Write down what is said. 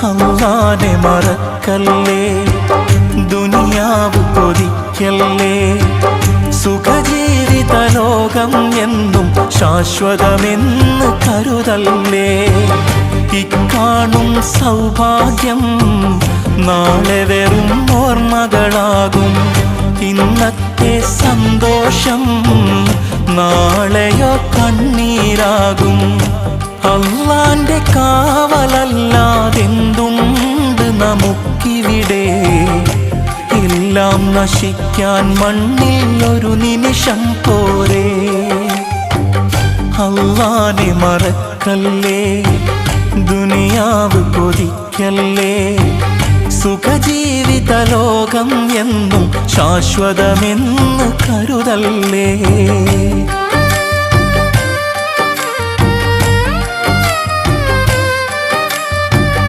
അല്ലാഹനെ മറക്കല്ലേ, ദുനിയാവ് കൊതിക്കല്ലേ. സുഖജീവിത ലോകം എന്നും ശാശ്വതമെന്ന് കരുതല്ലേ. ഇക്കാണും സൗഭാഗ്യം നാളെ വെറും ഓർമ്മകളാകും. ഇന്നത്തെ സന്തോഷം നാളെയോ കണ്ണീരാകും. അല്ലാന്റെ കാവലല്ലാതെന്തുണ്ട് നമുക്കിവിടെ? എല്ലാം നശിക്കാൻ മണ്ണിൽ ഒരു നിമിഷം പോരെ. അല്ലാഹനെ മറക്കല്ലേ, ദുനിയാവ് കൊതിക്കല്ലേ. സുഖജീവിത ലോകം എന്നും ശാശ്വതമെന്ന് കരുതല്ലേ.